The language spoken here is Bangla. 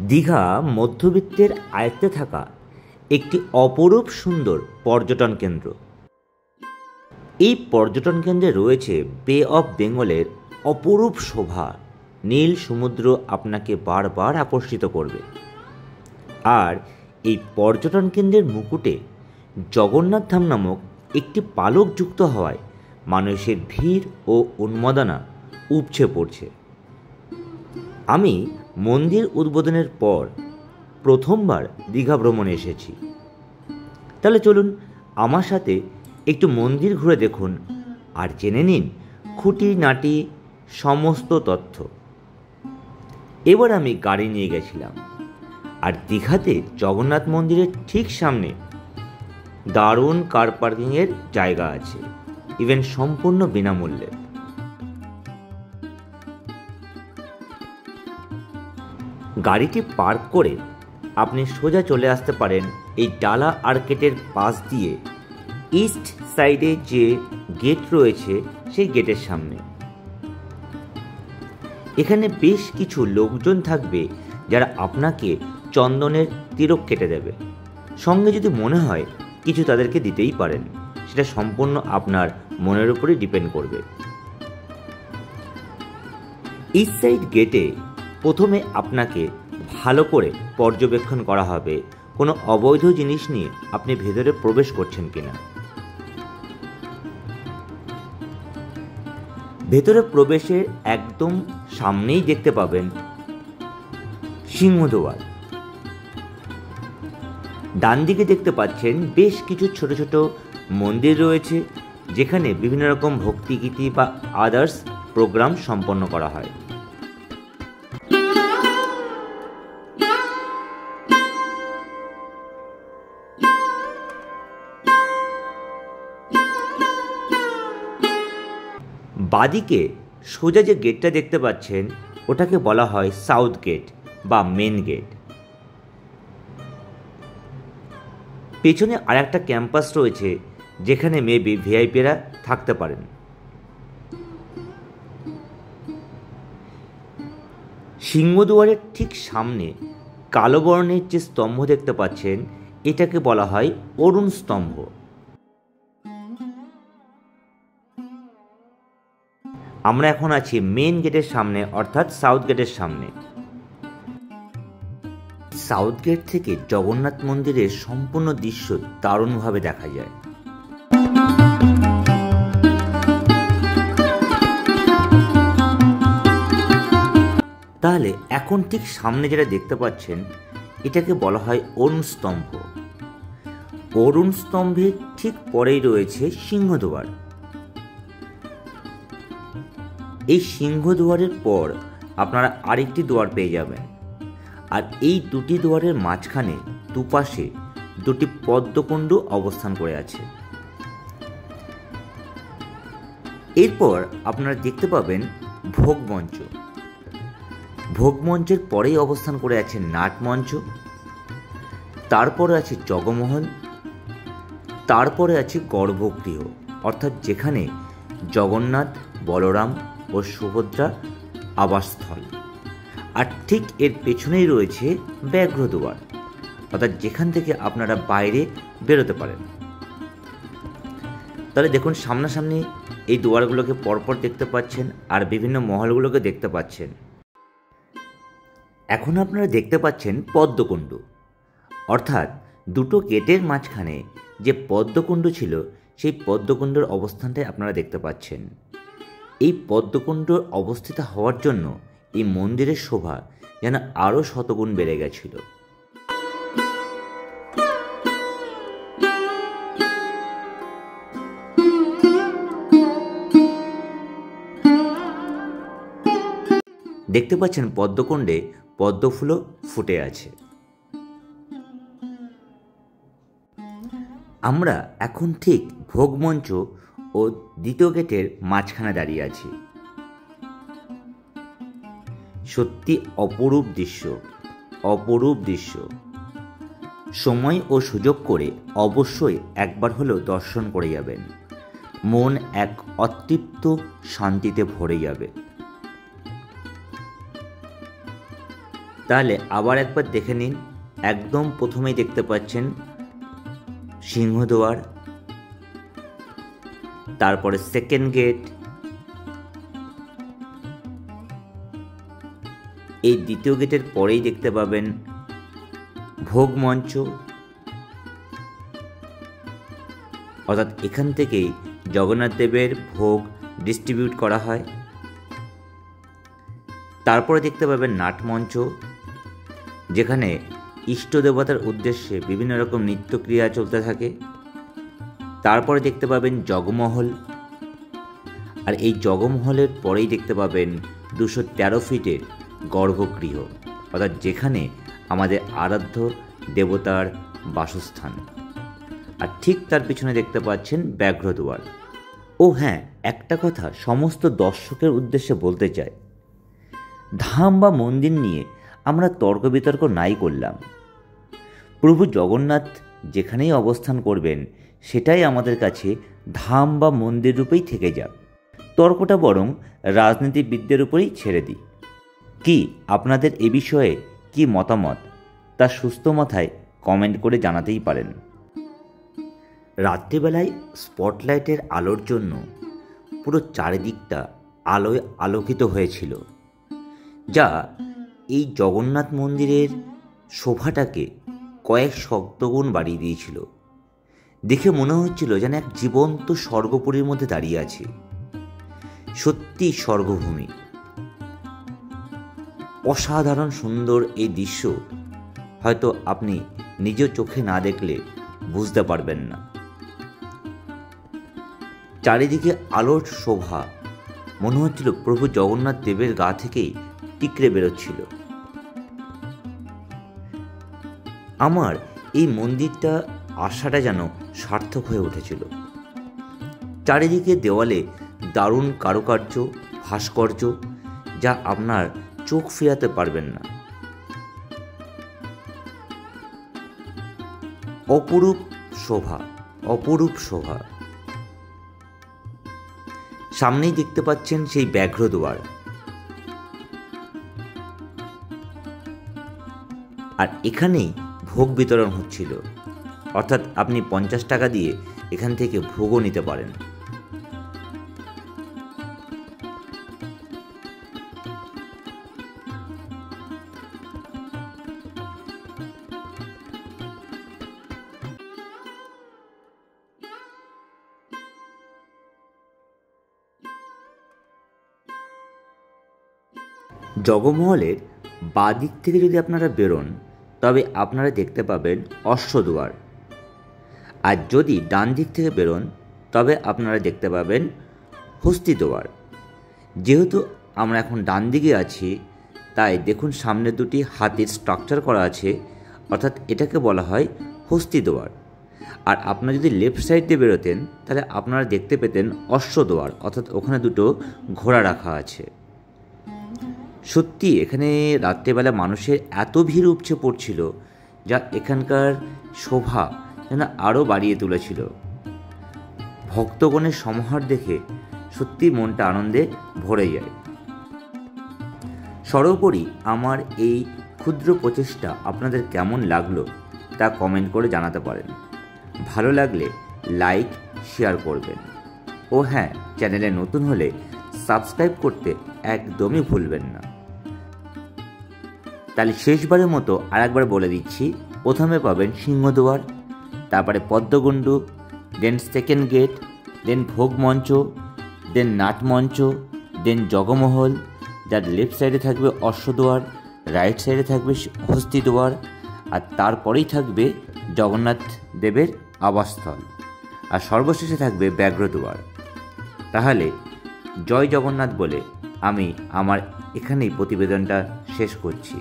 দীঘা মধ্যবিত্তের আয়ত্তে থাকা একটি অপরূপ সুন্দর পর্যটন কেন্দ্র। এই পর্যটন কেন্দ্রে রয়েছে বে অফ বেঙ্গলের অপরূপ শোভা। নীল সমুদ্র আপনাকে বারবার আকর্ষিত করবে। আর এই পর্যটন কেন্দ্রের মুকুটে জগন্নাথ ধাম নামক একটি পালক যুক্ত হওয়ায় মানুষের ভিড় ও উন্মাদনা উপচে পড়ছে। আমি মন্দির উদ্বোধনের পর প্রথমবার দীঘা ভ্রমণে এসেছি। তাহলে চলুন আমার সাথে একটু মন্দির ঘুরে দেখুন আর জেনে নিন খুঁটিনাটি সমস্ত তথ্য। এবার আমি গাড়ি নিয়ে গেছিলাম, আর দীঘাতে জগন্নাথ মন্দিরের ঠিক সামনে দারুণ কার পার্কিংয়ের জায়গা আছে, ইভেন সম্পূর্ণ বিনামূল্যে। গাড়িটি পার্ক করে আপনি সোজা চলে আসতে পারেন এই ডালা আর্কেটের পাশ দিয়ে ইস্ট সাইডে যে গেট রয়েছে সেই গেটের সামনে। এখানে বেশ কিছু লোকজন থাকবে যারা আপনাকে চন্দনের তিলক কেটে দেবে। সঙ্গে যদি মনে হয় কিছু তাদেরকে দিতেই পারেন, সেটা সম্পূর্ণ আপনার মনের উপরে ডিপেন্ড করবে। ইস্ট সাইড গেটে প্রথমে আপনাকে ভালো করে পর্যবেক্ষণ করা হবে কোনো অবৈধ জিনিস নিয়ে আপনি ভেতরে প্রবেশ করছেন কিনা। ভেতরে প্রবেশের একদম সামনেই দেখতে পাবেন সিংহদ্বার। ডান দিকে দেখতে পাচ্ছেন বেশ কিছু ছোট ছোট মন্দির রয়েছে, যেখানে বিভিন্ন রকম ভক্তিগীতি বা আদার্স প্রোগ্রাম সম্পন্ন করা হয়। বাদিকে সোজা যে গেটটা দেখতে পাচ্ছেন ওটাকে বলা হয় সাউথ গেট বা মেন গেট। পেছনে আর একটা ক্যাম্পাস রয়েছে যেখানে মেবি ভিআইপিরা থাকতে পারেন। সিংহদুয়ারের ঠিক সামনে কালো বর্ণের যে স্তম্ভ দেখতে পাচ্ছেন এটাকে বলা হয় অরুণ স্তম্ভ। আমরা এখন আছি মেন গেটের সামনে, অর্থাৎ সাউথ গেটের সামনে। সাউথ গেট থেকে জগন্নাথ মন্দিরের সম্পূর্ণ দৃশ্য দারুণভাবে দেখা যায়। তাহলে এখন ঠিক সামনে যেটা দেখতে পাচ্ছেন এটাকে বলা হয় অরুণ স্তম্ভ। অরুণ স্তম্ভের ঠিক পরেই রয়েছে সিংহদ্বার। এই সিংহদুয়ারের পর আপনারা আরেকটি দুয়ার পেয়ে যাবেন, আর এই দুটি দুয়ারের মাঝখানে দুপাশে দুটি পদ্মকুণ্ড অবস্থান করে আছে। এরপর আপনারা দেখতে পাবেন ভোগমঞ্চ। ভোগমঞ্চের পরেই অবস্থান করে আছে নাটমঞ্চ, তারপরে আছে জগমহল, তারপরে আছে গর্ভগৃহ, অর্থাৎ যেখানে জগন্নাথ, বলরাম ও সুভদ্রা আবাসস্থল। আর ঠিক এর পেছনেই রয়েছে ব্যাঘ্রদুয়ার, অর্থাৎ যেখান থেকে আপনারা বাইরে বেরোতে পারেন। তাহলে দেখুন সামনাসামনি এই দুয়ারগুলোকে পরপর দেখতে পাচ্ছেন আর বিভিন্ন মহলগুলোকে দেখতে পাচ্ছেন। এখন আপনারা দেখতে পাচ্ছেন পদ্মকুণ্ড, অর্থাৎ দুটো গেটের মাঝখানে যে পদ্মকুণ্ড ছিল সেই পদ্মকুণ্ডের অবস্থানটাই আপনারা দেখতে পাচ্ছেন। এই পদ্মকুণ্ড অবস্থিত হওয়ার জন্য এই মন্দিরের শোভা যেন আরও শতগুণ বেড়ে গেছিল। দেখতে পাচ্ছেন পদ্মকুণ্ডে পদ্মফুলও ফুটে আছে। আমরা এখন ঠিক ভোগমঞ্চ ও দ্বিতীয় গেটের মাঝখানে দাঁড়িয়ে আছি। সত্যি অপরূপ দৃশ্য, অপরূপ দৃশ্য। সময় ও সুযোগ করে অবশ্যই একবার হলেও দর্শন করে যাবেন। মন এক অতৃপ্ত শান্তিতে ভরে যাবে। তাহলে আবার একবার দেখে নিন। একদম প্রথমেই দেখতে পাচ্ছেন সিংহদুয়ার, তারপরে সেকেন্ড গেট, এই দ্বিতীয় গেটের পরেই দেখতে পাবেন ভোগ মঞ্চ, অর্থাৎ এখান থেকেই জগন্নাথ দেবের ভোগ ডিস্ট্রিবিউট করা হয়। তারপরে দেখতে পাবেন নাটমঞ্চ, যেখানে ইষ্ট দেবতার উদ্দেশ্যে বিভিন্ন রকম নৃত্যক্রিয়া চলতে থাকে। তারপরে দেখতে পাবেন জগমহল, আর এই জগমহলের পরেই দেখতে পাবেন 213 ফিটের গর্ভগৃহ, অর্থাৎ যেখানে আমাদের আরাধ্য দেবতার বাসস্থান। আর ঠিক তার পিছনে দেখতে পাচ্ছেন ব্যাঘ্রদুয়ার। ও হ্যাঁ, একটা কথা সমস্ত দর্শকের উদ্দেশ্যে বলতে চাই, ধাম বা মন্দির নিয়ে আমরা তর্ক বিতর্ক নাই করলাম। প্রভু জগন্নাথ যেখানেই অবস্থান করবেন সেটাই আমাদের কাছে ধাম বা মন্দির রূপেই থেকে যাক। তর্কটা বরং রাজনীতিবিদদের উপরেই ছেড়ে দিই। কি আপনাদের এ বিষয়ে কি মতামত তা সুস্থ মাথায় কমেন্ট করে জানাতেই পারেন। রাত্রিবেলায় স্পটলাইটের আলোর জন্য পুরো চারিদিকটা আলোয় আলোকিত হয়েছিল, যা এই জগন্নাথ মন্দিরের শোভাটাকে কয়েক শতগুণ বাড়িয়ে দিয়েছিল। দেখে মনে হচ্ছিল যেন এক জীবন্ত স্বর্গপুরীর মধ্যে দাঁড়িয়ে আছে। সত্যি স্বর্গভূমি। অসাধারণ সুন্দর এই দৃশ্য হয়তো আপনি নিজ চোখে না দেখলে বুঝতে পারবেন না। চারিদিকে আলোর শোভা, মনে হচ্ছিল প্রভু জগন্নাথ দেবের গা থেকেই টিকরে বেরোচ্ছিল। আমার এই মন্দিরটা আশাটা যেন সার্থক হয়ে উঠেছিল। চারিদিকে দেওয়ালে দারুণ কারুকার্য, ভাস্কর্য, যা আপনার চোখ ফেরাতে পারবেন না। অপরূপ শোভা, অপরূপ শোভা। সামনেই দেখতে পাচ্ছেন সেই ব্যাঘ্রদুয়ার, আর এখানেই ভোগ বিতরণ হচ্ছিল, অর্থাৎ আপনি 50 টাকা দিয়ে এখান থেকে ভোগও নিতে পারেন। জগমহলের বাঁ দিক থেকে যদি আপনারা বেরোন তবে আপনারা দেখতে পাবেন অশ্বদুয়ার, আর যদি ডান দিক থেকে বেরোন তবে আপনারা দেখতে পাবেন হস্তিদুয়ার। যেহেতু আমরা এখন ডান দিকে আছি, তাই দেখুন সামনে দুটি হাতির স্ট্রাকচার করা আছে, অর্থাৎ এটাকে বলা হয় হস্তিদুয়ার। আর আপনারা যদি লেফট সাইড দিয়ে বেরোতেন তাহলে আপনারা দেখতে পেতেন অশ্বদুয়ার, অর্থাৎ ওখানে দুটো ঘোড়া রাখা আছে। সত্যি এখানে রাত্রেবেলা মানুষের এত ভিড় উপচে পড়ছিল, যা এখানকার শোভা যেন আরও বাড়িয়ে তুলেছিল। ভক্তগণের সমাহার দেখে সত্যি মনটা আনন্দে ভরে যায়। সর্বোপরি আমার এই ক্ষুদ্র প্রচেষ্টা আপনাদের কেমন লাগলো তা কমেন্ট করে জানাতে পারেন। ভালো লাগলে লাইক, শেয়ার করবেন। ও হ্যাঁ, চ্যানেলে নতুন হলে সাবস্ক্রাইব করতে একদমই ভুলবেন না। তাহলে শেষবারের মতো আরেকবার বলে দিচ্ছি, প্রথমে পাবেন সিংহদুয়ার, তারপরে পদ্মকুণ্ডু, দেন সেকেন্ড গেট, দেন ভোগ মঞ্চ, দেন নাটমঞ্চ, দেন জগমহল, যার লেফট সাইডে থাকবে অশ্বদুয়ার, রাইট সাইডে থাকবে হস্তিদুয়ার, আর তারপরেই থাকবে জগন্নাথ দেবের আবাসস্থল, আর সর্বশেষে থাকবে ব্যাঘ্রদুয়ার। তাহলে জয় জগন্নাথ বলে আমি আমার এখানেই প্রতিবেদনটা শেষ করছি।